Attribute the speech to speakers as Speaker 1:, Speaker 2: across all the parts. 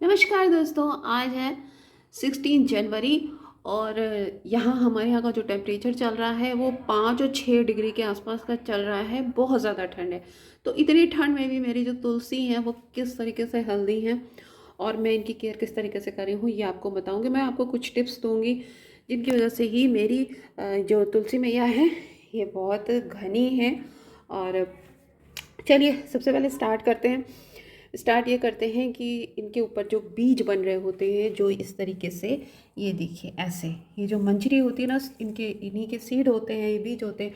Speaker 1: नमस्कार दोस्तों, आज है 16 जनवरी और यहाँ हमारे यहाँ का जो टेम्परेचर चल रहा है वो 5 और 6 डिग्री के आसपास का चल रहा है। बहुत ज़्यादा ठंड है। तो इतनी ठंड में भी मेरी जो तुलसी हैं वो किस तरीके से हेल्दी हैं और मैं इनकी केयर किस तरीके से कर रही हूँ ये आपको बताऊँगी। मैं आपको कुछ टिप्स दूँगी जिनकी वजह से ही मेरी जो तुलसी मैया है ये बहुत घनी है। और चलिए सबसे पहले स्टार्ट ये करते हैं कि इनके ऊपर जो बीज बन रहे होते हैं जो इस तरीके से, ये देखिए ऐसे, ये जो मंजरी होती है ना, इनके इन्हीं के सीड होते हैं, ये बीज होते हैं।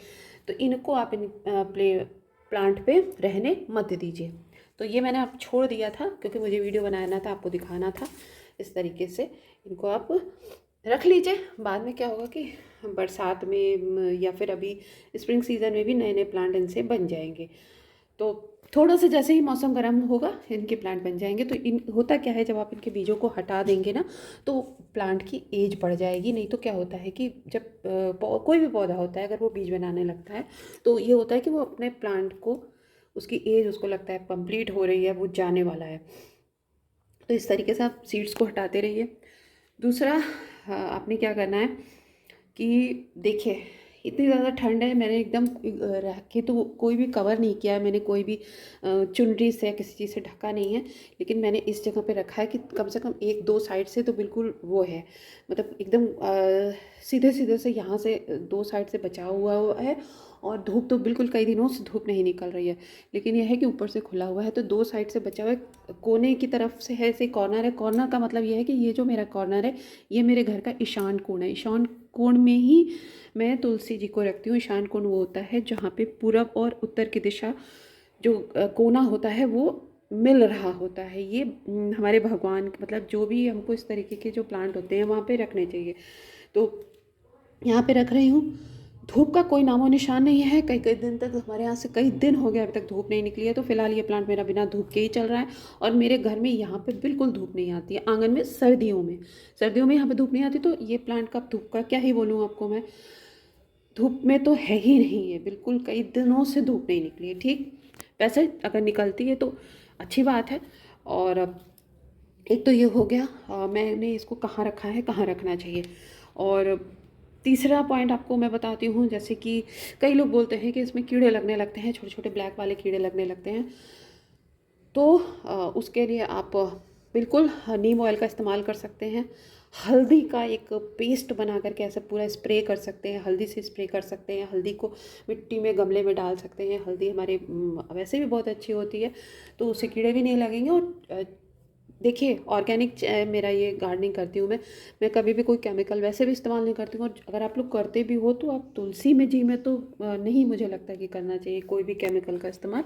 Speaker 1: तो इनको आप इन प्लांट पे रहने मत दीजिए। तो ये मैंने आप छोड़ दिया था क्योंकि मुझे वीडियो बनाना था, आपको दिखाना था। इस तरीके से इनको आप रख लीजिए। बाद में क्या होगा कि बरसात में या फिर अभी स्प्रिंग सीजन में भी नए नए प्लांट इनसे बन जाएंगे। तो थोड़ा सा जैसे ही मौसम गर्म होगा इनके प्लांट बन जाएंगे। तो इन होता क्या है, जब आप इनके बीजों को हटा देंगे ना तो प्लांट की एज बढ़ जाएगी। नहीं तो क्या होता है कि जब कोई भी पौधा होता है अगर वो बीज बनाने लगता है तो ये होता है कि वो अपने प्लांट को, उसकी एज उसको लगता है कंप्लीट हो रही है, वो जाने वाला है। तो इस तरीके से आप सीड्स को हटाते रहिए। दूसरा, आपने क्या करना है कि देखिए इतनी ज़्यादा ठंड है, मैंने एकदम रख के तो कोई भी कवर नहीं किया है, मैंने कोई भी चुनरी से या किसी चीज़ से ढका नहीं है। लेकिन मैंने इस जगह पे रखा है कि कम से कम एक दो साइड से तो बिल्कुल वो है, मतलब एकदम सीधे सीधे से यहाँ से दो साइड से बचा हुआ है। और धूप तो बिल्कुल कई दिनों से धूप नहीं निकल रही है, लेकिन यह है कि ऊपर से खुला हुआ है तो दो साइड से बचा हुआ है। कोने की तरफ से है, ऐसे कॉर्नर है। कॉर्नर का मतलब यह है कि ये जो मेरा कॉर्नर है ये मेरे घर का ईशान कोण है। ईशान कोण में ही मैं तुलसी जी को रखती हूँ। ईशान कोण वो होता है जहाँ पे पूरब और उत्तर की दिशा जो कोना होता है वो मिल रहा होता है। ये हमारे भगवान, मतलब जो भी हमको इस तरीके के जो प्लांट होते हैं वहाँ पे रखने चाहिए। तो यहाँ पे रख रही हूँ। धूप का कोई नामो निशान नहीं है, कई कई दिन तक, हमारे यहाँ से कई दिन हो गए अभी तक धूप नहीं निकली है। तो फिलहाल ये प्लांट मेरा बिना धूप के ही चल रहा है। और मेरे घर में यहाँ पे बिल्कुल धूप नहीं आती है। आंगन में सर्दियों में यहाँ पे धूप नहीं आती। तो ये प्लांट का धूप का क्या ही बोलूँ आपको मैं, धूप में तो है ही नहीं है, बिल्कुल कई दिनों से धूप नहीं निकली है। ठीक, वैसे अगर निकलती है तो अच्छी बात है। और एक तो ये हो गया, मैंने इसको कहाँ रखा है, कहाँ रखना चाहिए। और तीसरा पॉइंट आपको मैं बताती हूँ, जैसे कि कई लोग बोलते हैं कि इसमें कीड़े लगने लगते हैं, छोटे छोटे ब्लैक वाले कीड़े लगने लगते हैं। तो उसके लिए आप बिल्कुल नीम ऑयल का इस्तेमाल कर सकते हैं। हल्दी का एक पेस्ट बना करके ऐसे पूरा स्प्रे कर सकते हैं, हल्दी से स्प्रे कर सकते हैं। हल्दी को मिट्टी में गमले में डाल सकते हैं। हल्दी हमारे वैसे भी बहुत अच्छी होती है, तो उससे कीड़े भी नहीं लगेंगे। और देखिए ऑर्गेनिक मेरा ये गार्डनिंग करती हूँ मैं कभी भी कोई केमिकल वैसे भी इस्तेमाल नहीं करती हूँ। और अगर आप लोग करते भी हो तो आप तुलसी में जी में तो नहीं मुझे लगता कि करना चाहिए कोई भी केमिकल का इस्तेमाल।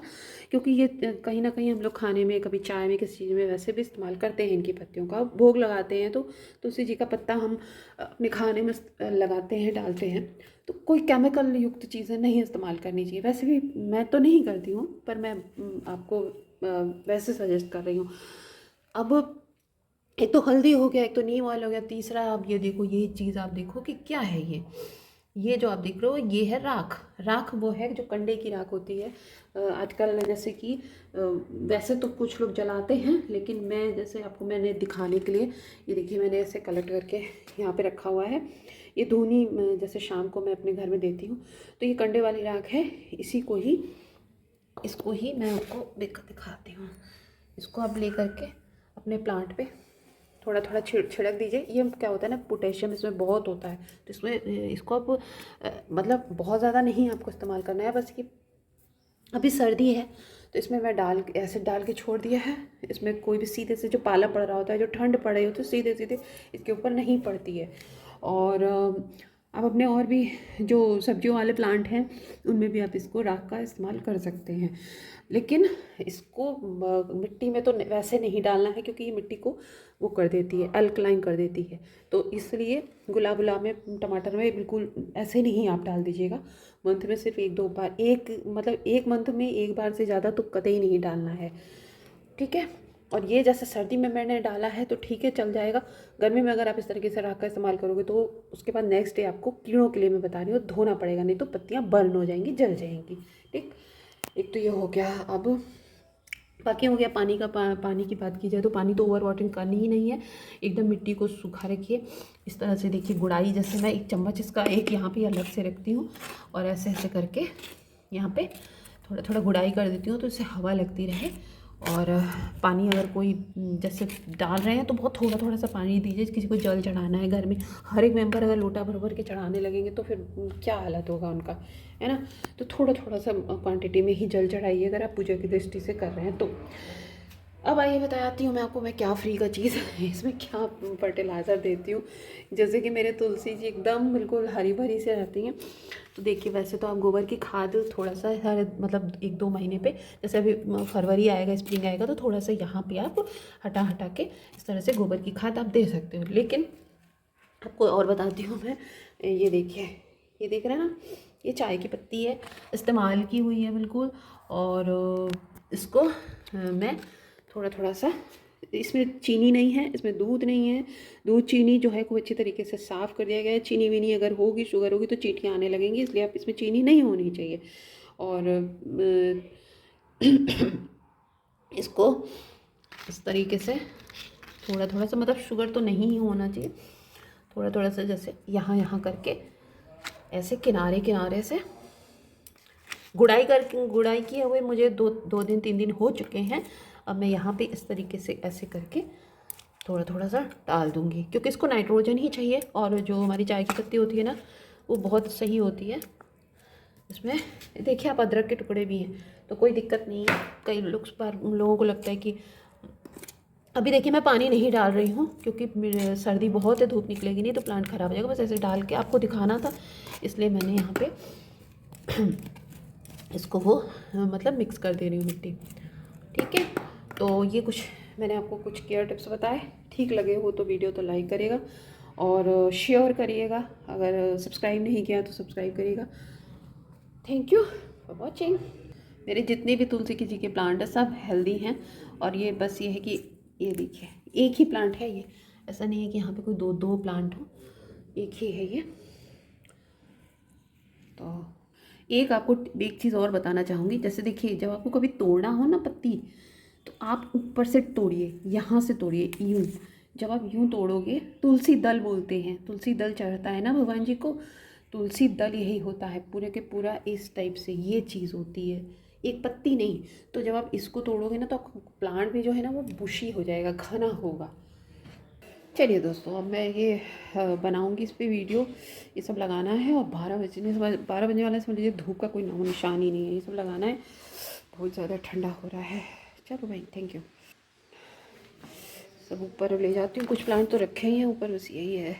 Speaker 1: क्योंकि ये कहीं ना कहीं हम लोग खाने में, कभी चाय में, किसी चीज़ में वैसे भी इस्तेमाल करते हैं। इनकी पत्तियों का भोग लगाते हैं तो तुलसी जी का पत्ता हम अपने खाने में लगाते हैं, डालते हैं। तो कोई केमिकल युक्त चीज़ें नहीं इस्तेमाल करनी चाहिए। वैसे भी मैं तो नहीं करती हूँ, पर मैं आपको वैसे सजेस्ट कर रही हूँ। अब एक तो हल्दी हो गया, एक तो नीम ऑयल हो गया। तीसरा आप ये देखो, ये चीज़ आप देखो कि क्या है ये जो आप देख रहे हो ये है राख। राख वो है जो कंडे की राख होती है। आजकल जैसे कि वैसे तो कुछ लोग जलाते हैं, लेकिन मैं जैसे आपको मैंने दिखाने के लिए, ये देखिए मैंने ऐसे कलेक्ट करके यहाँ पे रखा हुआ है। ये धूनी जैसे शाम को मैं अपने घर में देती हूँ। तो ये कंडे वाली राख है। इसी को ही, इसको ही मैं आपको दिखाती हूँ। इसको आप ले करके अपने प्लांट पे थोड़ा थोड़ा छिड़क दीजिए। ये क्या होता है ना, पोटेशियम इसमें बहुत होता है। तो इसमें इसको आप मतलब बहुत ज़्यादा नहीं आपको इस्तेमाल करना है, बस कि अभी सर्दी है तो इसमें मैं एसिड डाल के छोड़ दिया है। इसमें कोई भी सीधे से जो पाला पड़ रहा होता है, जो ठंड पड़ रही होती है, सीधे सीधे इसके ऊपर नहीं पड़ती है। और आप अपने और भी जो सब्जियों वाले प्लांट हैं उनमें भी आप इसको राख का इस्तेमाल कर सकते हैं। लेकिन इसको मिट्टी में तो वैसे नहीं डालना है क्योंकि ये मिट्टी को वो कर देती है, अल्कलाइन कर देती है। तो इसलिए गुलाब में, टमाटर में बिल्कुल ऐसे नहीं आप डाल दीजिएगा। मंथ में सिर्फ एक दो बार, एक मंथ में एक बार से ज़्यादा तो कतई नहीं डालना है। ठीक है। और ये जैसे सर्दी में मैंने डाला है तो ठीक है, चल जाएगा। गर्मी में अगर आप इस तरीके से राख का इस्तेमाल करोगे तो उसके बाद नेक्स्ट डे आपको कीड़ों के लिए मैं बता रही हूँ धोना पड़ेगा, नहीं तो पत्तियाँ बर्न हो जाएंगी, जल जाएंगी। ठीक, एक तो ये हो गया। अब बाकी हो गया पानी का। पानी की बात की जाए तो पानी तो ओवर वाटरिंग करनी ही नहीं है, एकदम मिट्टी को सूखा रखिए। इस तरह से देखिए गुड़ाई, जैसे मैं एक चम्मच इसका एक यहाँ पे अलग से रखती हूँ और ऐसे ऐसे करके यहाँ पे थोड़ा थोड़ा गुड़ाई कर देती हूँ तो इससे हवा लगती रहे। और पानी अगर कोई जैसे डाल रहे हैं तो बहुत थोड़ा थोड़ा सा पानी दीजिए। किसी को जल चढ़ाना है घर में, हर एक मेंबर अगर लोटा भर भर के चढ़ाने लगेंगे तो फिर क्या हालत होगा उनका, है ना। तो थोड़ा थोड़ा सा क्वांटिटी में ही जल चढ़ाइए अगर आप पूजा की दृष्टि से कर रहे हैं तो। अब आइए बताती हूँ मैं आपको, मैं क्या फ्री का चीज़ है इसमें क्या फर्टिलाइज़र देती हूँ। जैसे कि मेरे तुलसी जी एकदम बिल्कुल हरी भरी से रहती हैं। तो देखिए वैसे तो आप गोबर की खाद थोड़ा सा हर मतलब 1-2 महीने पे, जैसे अभी फरवरी आएगा, स्प्रिंग आएगा, तो थोड़ा सा यहाँ पे आप हटा हटा के इस तरह से गोबर की खाद आप दे सकते हो। लेकिन आपको और बताती हूँ मैं, ये देखिए, ये देख रहे हैं ना, ये चाय की पत्ती है, इस्तेमाल की हुई है बिल्कुल। और इसको मैं थोड़ा थोड़ा सा, इसमें चीनी नहीं है, इसमें दूध नहीं है। दूध चीनी जो है खूब अच्छी तरीके से साफ़ कर दिया गया है। चीनी वीनी अगर होगी, शुगर होगी तो चींटियाँ आने लगेंगी, इसलिए आप इसमें चीनी नहीं होनी चाहिए। और इसको इस तरीके से थोड़ा थोड़ा सा, मतलब शुगर तो नहीं होना चाहिए, थोड़ा थोड़ा सा जैसे यहाँ यहाँ करके ऐसे किनारे किनारे से गुड़ाई किए हुए मुझे 2 दिन 3 दिन हो चुके हैं। अब मैं यहाँ पे इस तरीके से ऐसे करके थोड़ा थोड़ा सा डाल दूँगी, क्योंकि इसको नाइट्रोजन ही चाहिए। और जो हमारी चाय की पत्ती होती है ना, वो बहुत सही होती है इसमें। देखिए आप अदरक के टुकड़े भी हैं तो कोई दिक्कत नहीं है। कई लोगों को लगता है कि अभी देखिए मैं पानी नहीं डाल रही हूँ क्योंकि मेरे सर्दी बहुत है, धूप निकलेगी नहीं तो प्लांट ख़राब हो जाएगा। बस ऐसे डाल के आपको दिखाना था, इसलिए मैंने यहाँ पे इसको वो मतलब मिक्स कर दे रही हूँ मिट्टी। ठीक है, तो ये कुछ मैंने आपको कुछ केयर टिप्स बताए। ठीक लगे हो तो वीडियो तो लाइक करिएगा और शेयर करिएगा। अगर सब्सक्राइब नहीं किया तो सब्सक्राइब करिएगा। Thank you for watching. मेरे जितने भी तुलसी की जी के प्लांट हैं सब हेल्दी हैं। और ये बस ये है कि ये देखिए एक ही प्लांट है ये, ऐसा नहीं है कि यहाँ पे कोई दो प्लांट हो, एक ही है ये। तो एक आपको एक चीज़ और बताना चाहूँगी, जैसे देखिए जब आपको कभी तोड़ना हो ना पत्ती, तो आप ऊपर से तोड़िए, यहाँ से तोड़िए यूँ। जब आप यूँ तोड़ोगे, तुलसी दल बोलते हैं, तुलसी दल चढ़ता है ना भगवान जी को, तुलसी दल यही होता है पूरे के पूरा इस टाइप से ये चीज़ होती है, एक पत्ती नहीं। तो जब आप इसको तोड़ोगे ना तो प्लांट भी जो है ना वो बुशी हो जाएगा, घना होगा। चलिए दोस्तों, अब मैं ये बनाऊंगी इस पे वीडियो। ये सब लगाना है और 12 बजने वाला है, समझ लीजिए धूप का कोई नामो निशान ही नहीं है। ये सब लगाना है, बहुत ज़्यादा ठंडा हो रहा है। चलो भाई, थैंक यू। सब ऊपर ले जाती हूँ, कुछ प्लांट तो रखे ही हैं ऊपर, बस यही है।